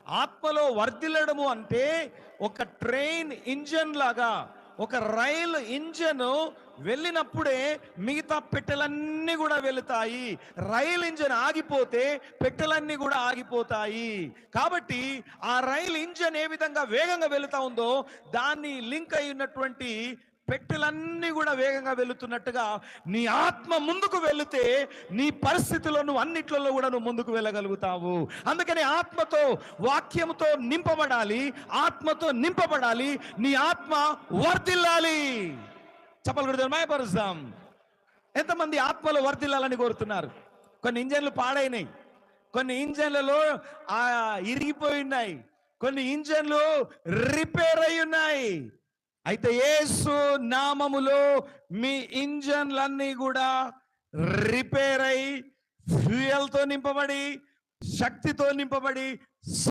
ఆత్మలో వర్ధిల్లడము అంటే ఒక ట్రైన్ ఇంజన్ లాగా, ఒక రైలు ఇంజన్ వెళ్ళినప్పుడే మిగతా పెట్టెలన్నీ కూడా వెళుతాయి. రైలు ఇంజన్ ఆగిపోతే పెట్టెలన్నీ కూడా ఆగిపోతాయి. కాబట్టి ఆ రైలు ఇంజన్ ఏ విధంగా వేగంగా వెళుతా ఉందో, దాన్ని లింక్ అయి ఉన్నటువంటి పెట్టెలన్నీ కూడా వేగంగా వెళుతున్నట్టుగా నీ ఆత్మ ముందుకు వెళితే నీ పరిస్థితుల్లో నువ్వు అన్నిట్లలో కూడా నువ్వు ముందుకు వెళ్ళగలుగుతావు. అందుకని ఆత్మతో, వాక్యంతో నింపబడాలి, ఆత్మతో నింపబడాలి. నీ ఆత్మ వర్ధిల్లాలి. చప్పలు కొడుతూ మాయపరుస్తాం. ఎంతమంది ఆత్మలో వర్ధిల్లాలని కోరుతున్నారు? కొన్ని ఇంజన్లు పాడైనాయి, కొన్ని ఇంజన్లలో ఇరిగిపోయి ఉన్నాయి, కొన్ని ఇంజన్లు రిపేర్ అయి ఉన్నాయి. అయితే యేసు నామములో మీ ఇంజన్లన్నీ కూడా రిపేర్ అయి, ఫ్యూయల్తో నింపబడి, శక్తితో నింపబడి